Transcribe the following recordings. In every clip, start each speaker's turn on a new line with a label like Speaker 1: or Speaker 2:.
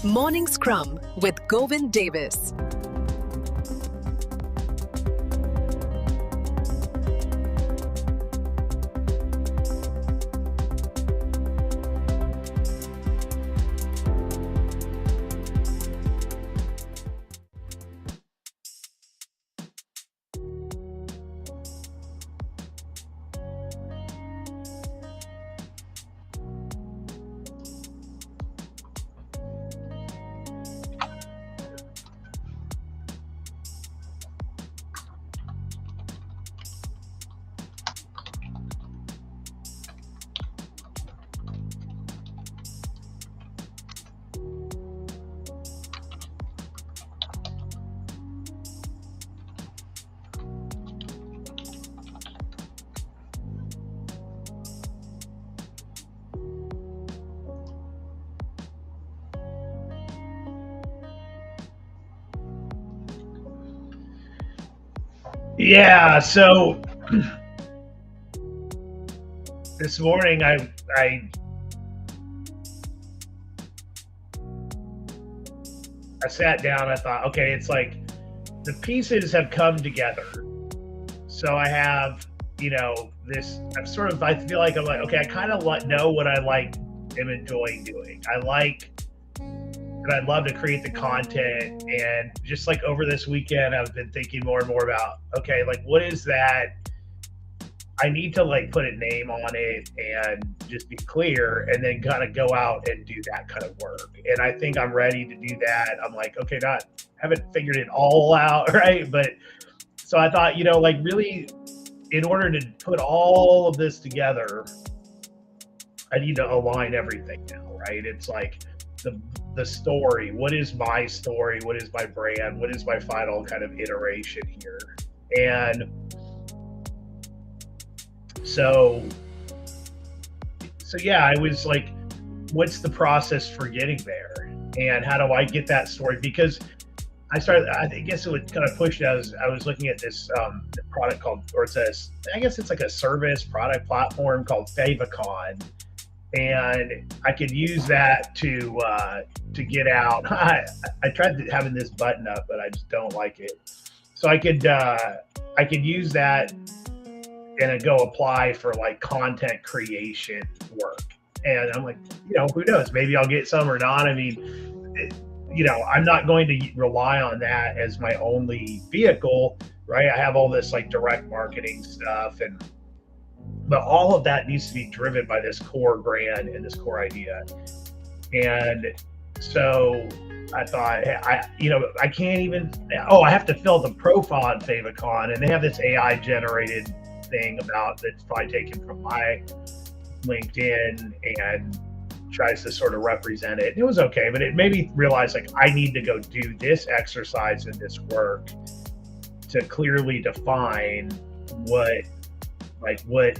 Speaker 1: Morning Scrum with Govind Davis.
Speaker 2: Yeah, so this morning I sat down. I thought, okay, it's like the pieces have come together. So I have, this. I feel like I'm like, okay, I kind of know what I am enjoying doing. And I'd love to create the content. And just like over this weekend, I've been thinking more and more about, okay, like what is that? I need to put a name on it and just be clear, and then kind of go out and do that kind of work. And I think I'm ready to do that. I'm like, okay, haven't figured it all out, right? But so I thought, really, in order to put all of this together, I need to align everything now, right? It's like the story. What is my story? What is my brand? What is my final kind of iteration here? And so yeah, I was like, what's the process for getting there? And how do I get that story? Because I guess it would kind of push it. I was looking at this product I guess it's like a service product platform called Favicon. And I could use that to get out. I tried having this button up, but I just don't like it. So I could use that and go apply for content creation work. And I'm like, who knows? Maybe I'll get some or not. I mean, I'm not going to rely on that as my only vehicle, right? I have all this direct marketing stuff, but all of that needs to be driven by this core brand and this core idea. And so I thought, hey, I can't even, I have to fill the profile on Favicon, and they have this AI generated thing that's probably taken from my LinkedIn and tries to sort of represent it. It was okay, but it made me realize I need to go do this exercise and this work to clearly define what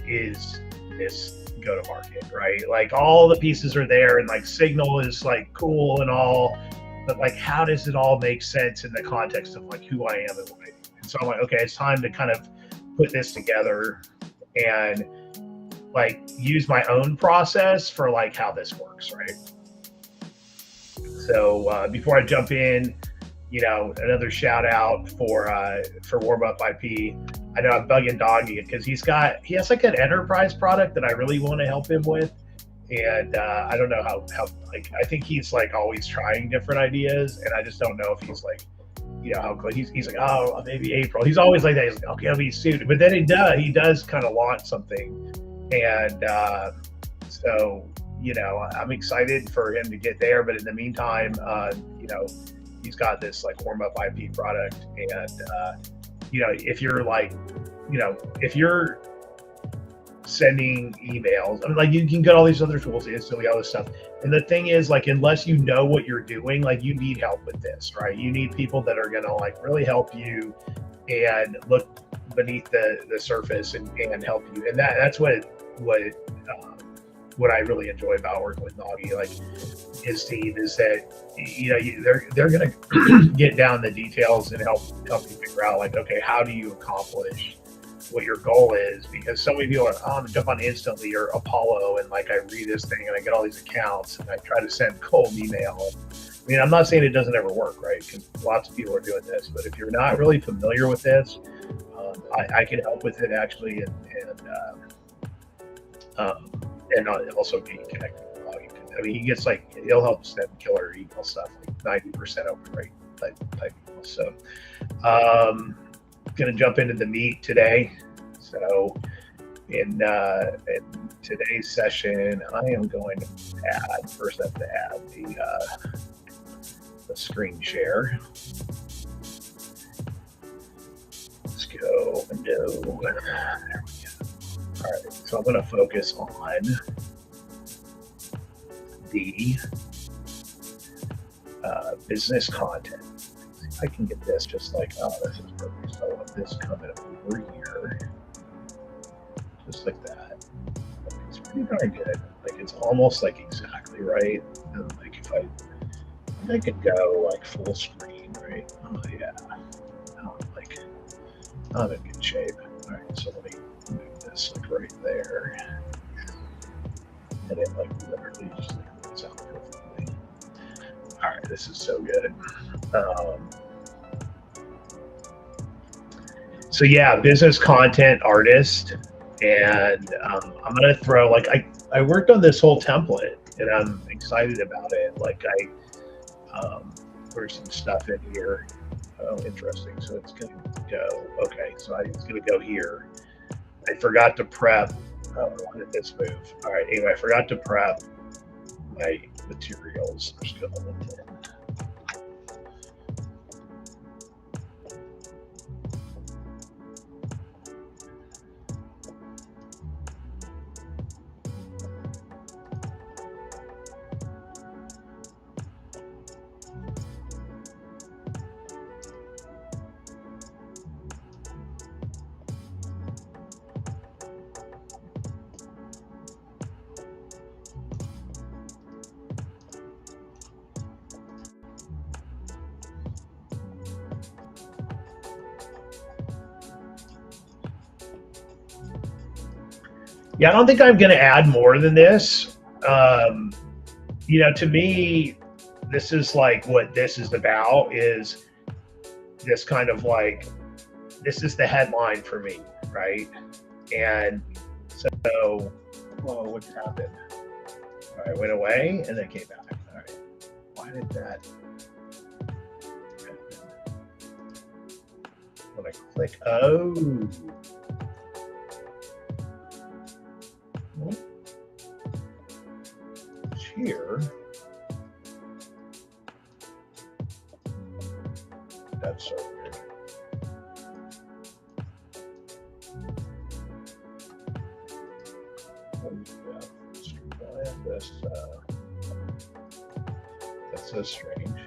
Speaker 2: is this go to market, right? All the pieces are there, and Signal is cool and all, but how does it all make sense in the context of who I am and what I do? And so I'm like, okay, it's time to kind of put this together and use my own process for how this works, right? So before I jump in, another shout out for Warm Up IP. I know I'm bugging Doggy because he has an enterprise product that I really want to help him with. And I don't know how I think he's always trying different ideas, and I just don't know if he's how he's like, oh, maybe April. He's always like that. He's like, okay, I'll be soon. But then he does kind of launch something. And so, I'm excited for him to get there. But in the meantime, he's got this Warm Up IP product. And, if you're if you're sending emails, I mean, you can get all these other tools instantly, all this stuff. And the thing is, unless you know what you're doing, you need help with this, right? You need people that are going to really help you and look beneath the surface and help you. And that's what I really enjoy about working with Nagi, his team, is that they're going to get down the details and help you figure out okay, how do you accomplish what your goal is? Because so many people are, I'm gonna jump on Instantly or Apollo, and I read this thing and I get all these accounts and I try to send cold email. I mean, I'm not saying it doesn't ever work, right? Because lots of people are doing this, but if you're not really familiar with this, I can help with it actually, and also be connected with logging. I mean, he gets like he'll help send killer email stuff, like 90% open rate type email. So, gonna jump into the meat today. So, in today's session, I am going to add first. I have to add the screen share. Let's go window. There we go. All right, so I'm going to focus on the business content. See if I can get this just like, oh, this is perfect. So I want this coming over here, just like that. It's pretty darn good. Like it's almost like exactly right. And like if I could go like full screen, right? Oh yeah. Oh, like I'm in good shape. All right, so let me move this like right there, and it like literally just like moves out perfectly. All right, this is so good. So yeah, business content artist, and I'm gonna throw like I worked on this whole template, and I'm excited about it. Like there's some stuff in here. Oh, interesting. So it's gonna go. Okay, so it's gonna go here. I forgot to prep. Oh, why did this move? All right. Anyway, I forgot to prep my materials. I'm just gonna look in. Yeah, I don't think I'm going to add more than this. To me, this is like what this is about is this kind of like, this is the headline for me, right? And so, whoa, what happened? All right, went away and then came back. All right, why did that happen? When I click, oh. Here, that's so weird. That's so strange.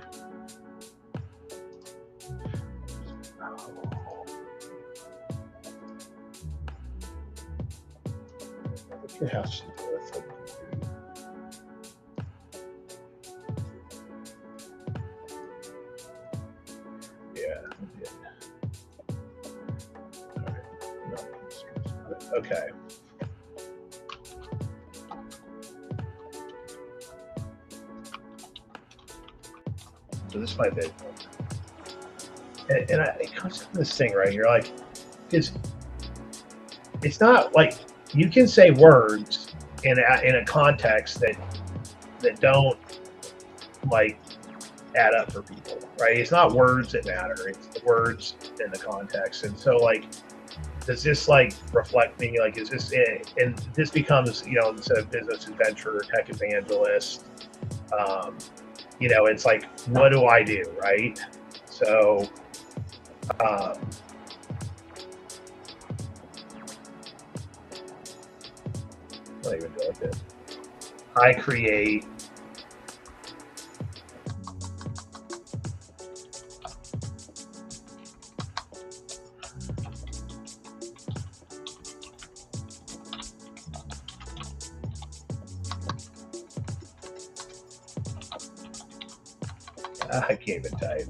Speaker 2: It has to do with it. Okay. So this might be, and it comes to this thing right here, like, it's not like you can say words in a context that don't like add up for people, right? It's not words that matter; it's the words in the context, and so like. Does this like reflect me? Like, is this it? And this becomes, instead of business adventurer, tech evangelist, it's like, what do I do, right? So, what do I even do like this? I create. I can't even type.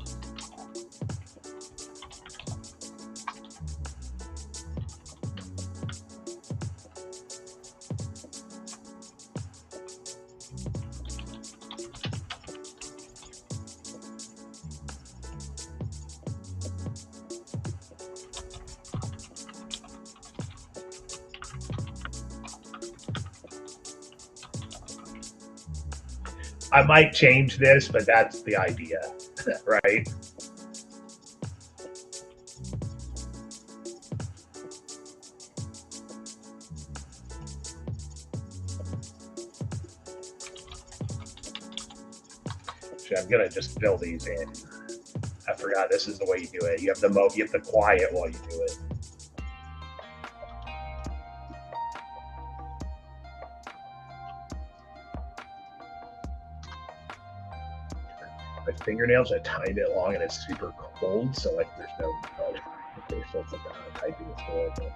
Speaker 2: I might change this, but that's the idea, right? I'm gonna just fill these in. I forgot this is the way you do it. You have the quiet while you do it. My fingernails are tiny bit long and it's super cold, so like there's no. Okay, so it's like typing is horrible.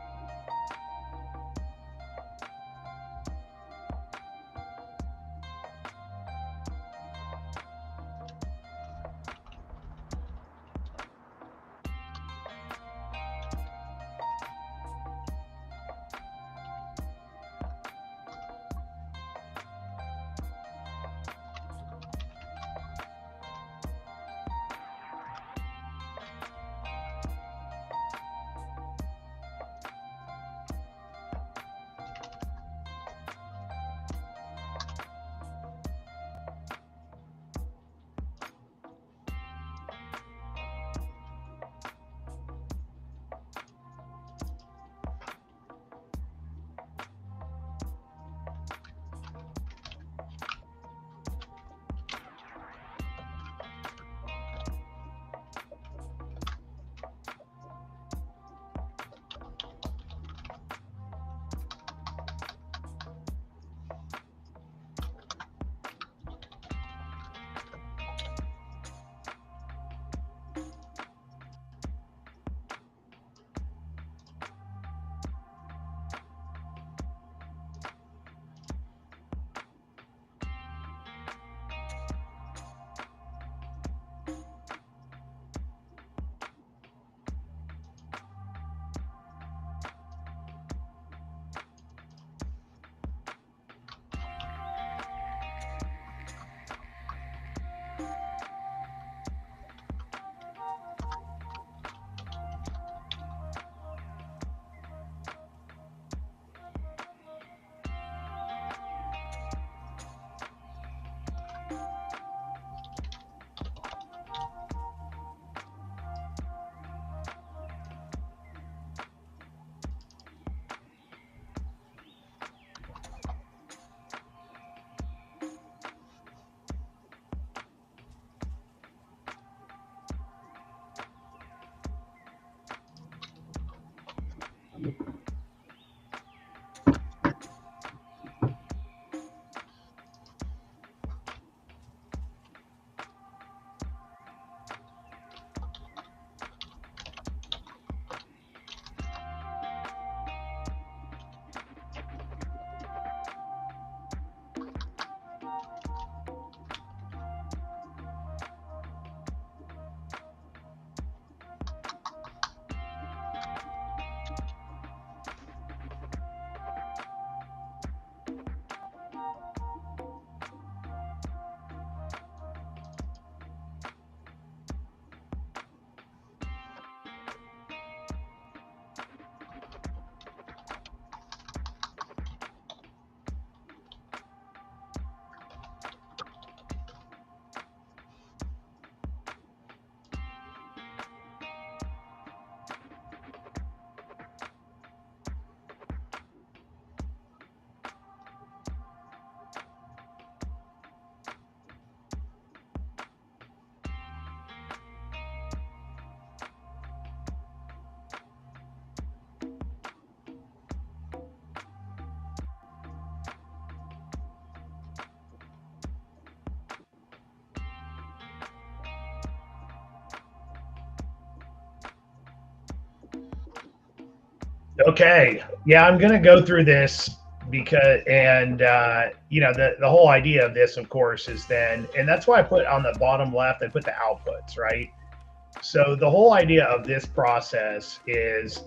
Speaker 2: Okay, yeah, I'm gonna go through this because, and the whole idea of this, of course, is then, and that's why I put on the bottom left, I put the outputs, right? So the whole idea of this process is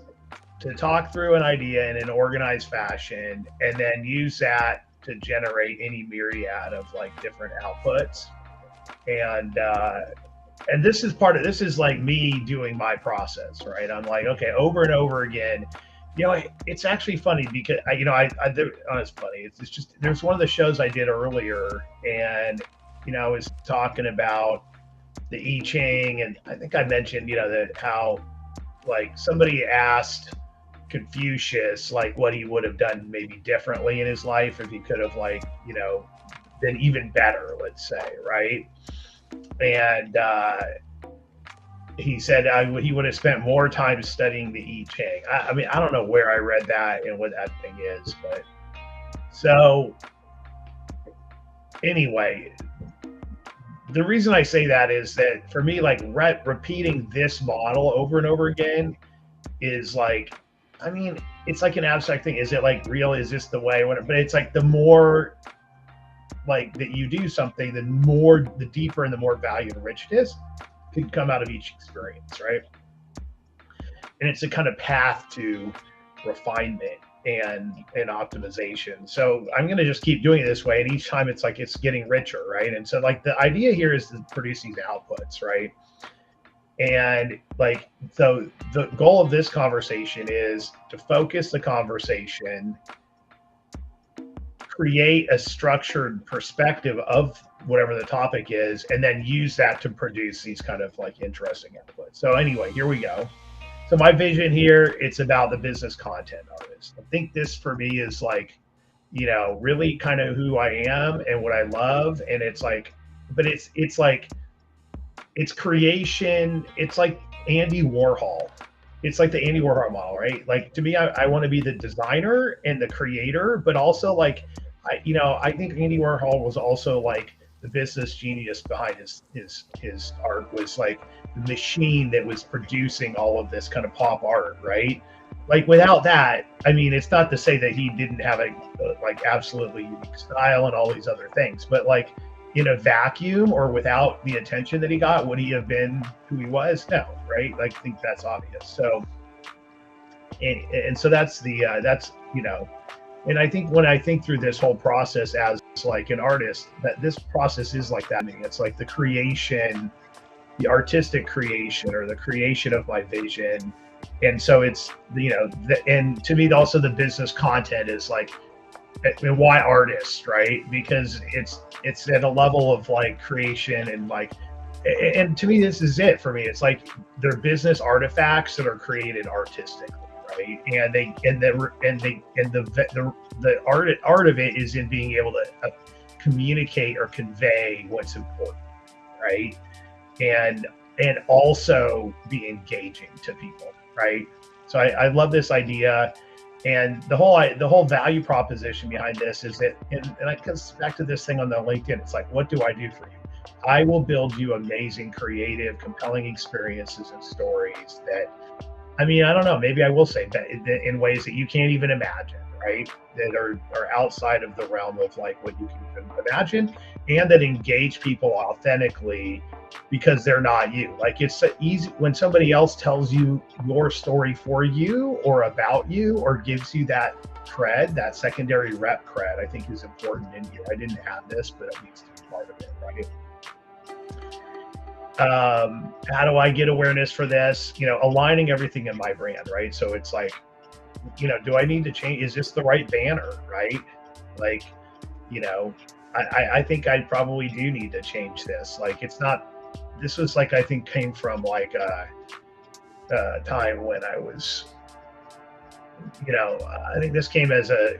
Speaker 2: to talk through an idea in an organized fashion, and then use that to generate any myriad of like different outputs, and this is this is like me doing my process, right? I'm like, okay, over and over again. It's actually funny because it's funny. It's just there's one of the shows I did earlier, and I was talking about the I Ching, and I think I mentioned, that how like somebody asked Confucius like what he would have done maybe differently in his life if he could have like, been even better, let's say, right? And he said he would have spent more time studying the I Ching. I mean, I don't know where I read that and what that thing is, but so anyway, the reason I say that is that for me, like repeating this model over and over again is like, I mean, it's like an abstract thing. Is it like real? Is this the way? But it's like the more like that you do something, the deeper and the more value and rich it is can come out of each experience, right? And it's a kind of path to refinement and optimization. So I'm going to just keep doing it this way, and each time it's like it's getting richer, right? And so like the idea here is to produce these outputs, right? And like so the goal of this conversation is to focus the conversation, create a structured perspective of whatever the topic is, and then use that to produce these kind of like interesting outputs. So anyway, here we go. So my vision here, it's about the business content artist. I think this for me is like, really kind of who I am and what I love. And it's like, but it's like, it's creation. It's like Andy Warhol. It's like the Andy Warhol model, right? Like to me, I want to be the designer and the creator, but also like, I think Andy Warhol was also like the business genius behind his art, was like the machine that was producing all of this kind of pop art, right? Like without that, I mean, it's not to say that he didn't have a like absolutely unique style and all these other things, but like in a vacuum or without the attention that he got, would he have been who he was? No, right? Like I think that's obvious. So, and so that's and I think when I think through this whole process as like an artist, that this process is like that. I mean, it's like the creation, the artistic creation, or the creation of my vision. And so it's, and to me, also the business content is like, and why artists, right? Because it's at a level of like creation and like, and to me, this is it for me. It's like they're business artifacts that are created artistically. Right? And the art of it is in being able to communicate or convey what's important, right? And also be engaging to people, right? So I love this idea, and the whole value proposition behind this is that, and it comes back to this thing on the LinkedIn. It's like, what do I do for you? I will build you amazing, creative, compelling experiences and stories that, I mean, I don't know, maybe I will say that in ways that you can't even imagine, right? That are outside of the realm of like what you can even imagine, and that engage people authentically because they're not you. Like it's so easy when somebody else tells you your story for you or about you or gives you that cred, that secondary rep cred, I think is important in here. I didn't have this, but it needs to be part of it, right? How do I get awareness for this? Aligning everything in my brand, right? So it's like, do I need to change? Is this the right banner, right? Like, I think I probably do need to change this. Like, it's not, this was like, I think came from like a time when I was, I think this came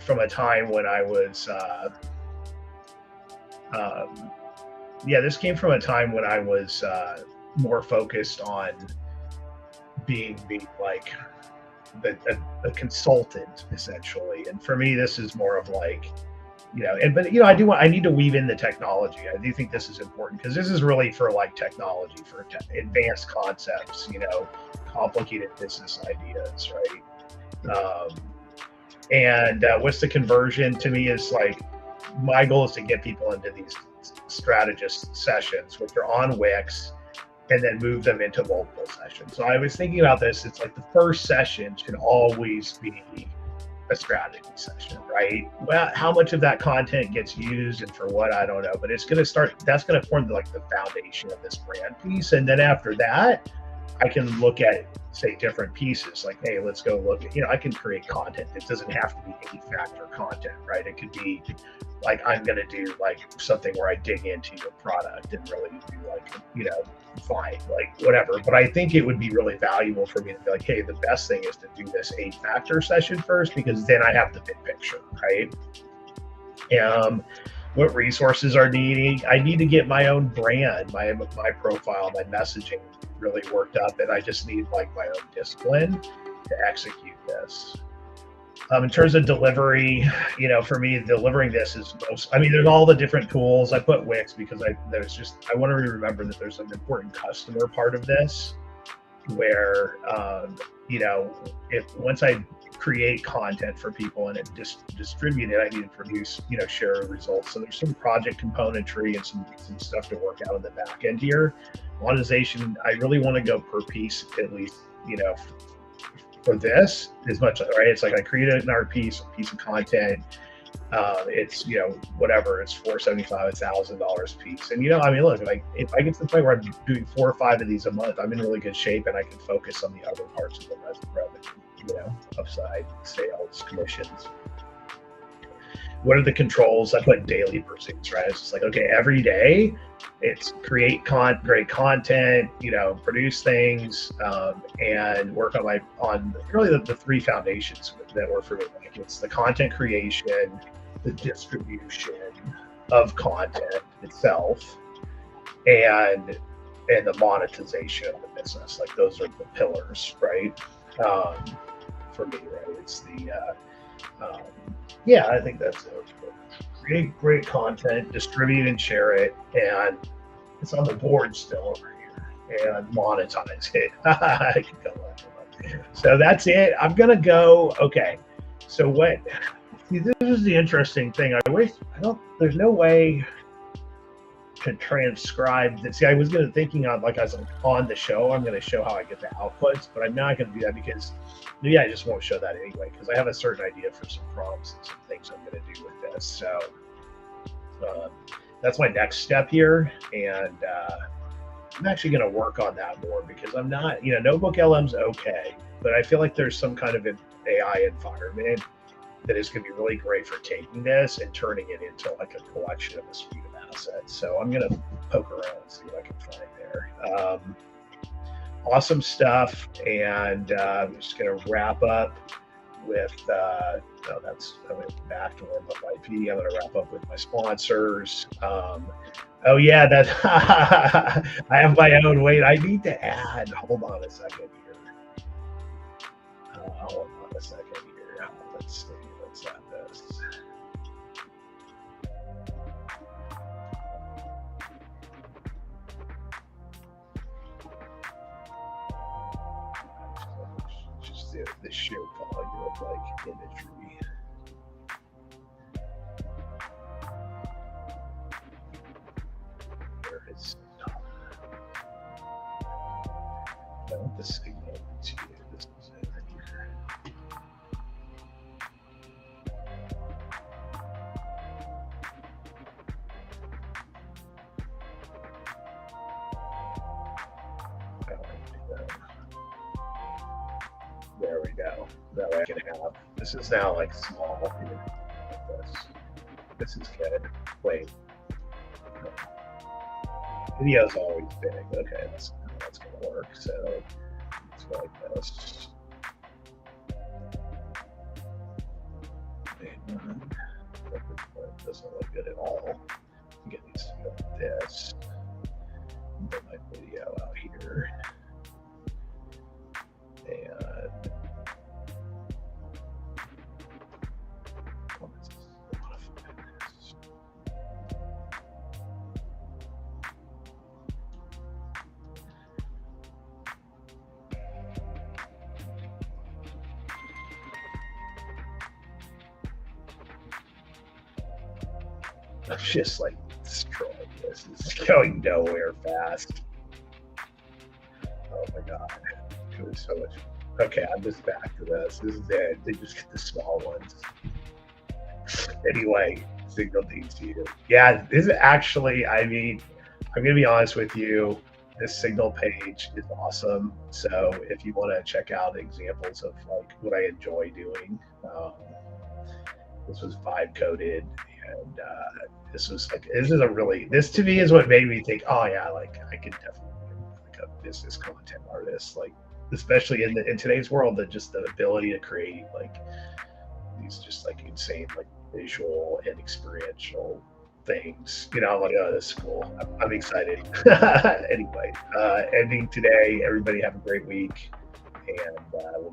Speaker 2: from a time when I was, this came from a time when I was more focused on being like a consultant essentially. And for me, this is more of like, I need to weave in the technology. I do think this is important because this is really for like technology, for advanced concepts, complicated business ideas, right? And what's the conversion to me is like, my goal is to get people into these strategist sessions, which are on Wix, and then move them into multiple sessions. So I was thinking about this. It's like the first session should always be a strategy session, right? Well, how much of that content gets used and for what, I don't know, but it's going to start, that's going to form like the foundation of this brand piece. And then after that, I can look at, say, different pieces like, hey, let's go look at, I can create content. It doesn't have to be 8-factor content, right? It could be like I'm going to do like something where I dig into your product and really do like, fine, like whatever. But I think it would be really valuable for me to be like, hey, the best thing is to do this 8-factor session first, because then I have the big picture, right? What resources are needing? I need to get my own brand, my profile, my messaging really worked up, and I just need like my own discipline to execute this. In terms of delivery, for me, delivering this is most. I mean, there's all the different tools. I put Wix because I want to remember that there's an important customer part of this, where if once I create content for people and it distribute it, I need to produce, share results. So there's some project componentry and some stuff to work out in the back end here. Monetization, I really want to go per piece, at least, for this as much, right? It's like I created an art piece, a piece of content. It's whatever, it's $475, $1,000 a piece. And I mean, look, like if I get to the point where I'm doing 4 or 5 of these a month, I'm in really good shape and I can focus on the other parts of the revenue, upside, sales, commissions. What are the controls? I put daily pursuits, right? It's just like, okay, every day it's create great content, produce things, and work on really the 3 foundations that were for me. Like it's the content creation, the distribution of content itself, and the monetization of the business. Like those are the pillars, right? For me, right? It's the I think that's it. Create great content, distribute and share it, and it's on the board still over here, and monetize it. I can go on. So that's it. I'm gonna go. Okay. So what? See, this is the interesting thing. There's no way to transcribe that. See, I was thinking on like as I'm on the show, I'm gonna show how I get the outputs, but I'm not gonna do that because maybe I just won't show that anyway, because I have a certain idea for some prompts and some things I'm gonna do with this. So that's my next step here, and I'm actually gonna work on that more because I'm not, Notebook LM's okay, but I feel like there's some kind of an AI environment that is going to be really great for taking this and turning it into like a collection of a suite of assets. So I'm going to poke around and see what I can find there. Awesome stuff. And I'm just going to wrap up with, I went back to warm up IP. I'm going to wrap up with my sponsors. Oh yeah, that I have my own. Wait, I need to add, hold on a second here. Hold on a second here. Let's see. Let's add this. Just the sheer volume of like imagery. There is the signal to this is it right here. There we go. That way I can have, this is now like small here, like this. This is good. Wait. Video's always big. Okay, that's gonna work. So let's go like this. And that doesn't look good at all. Get these to go like this. Put my video out here. And I'm just like destroying this. It's going nowhere fast. Oh my god. Doing so much. Okay, I'm just back to this. This is it. They just get the small ones. Anyway, signal DT. Yeah, this is actually, I mean, I'm gonna be honest with you. This signal page is awesome. So if you want to check out examples of like what I enjoy doing, this was vibe coded, And this to me is what made me think, oh yeah, like I could definitely be like a business content artist, like especially in today's world, that just the ability to create like these just like insane like visual and experiential things. I'm like, oh, this is cool. I'm excited. Anyway, ending today. Everybody have a great week, and we'll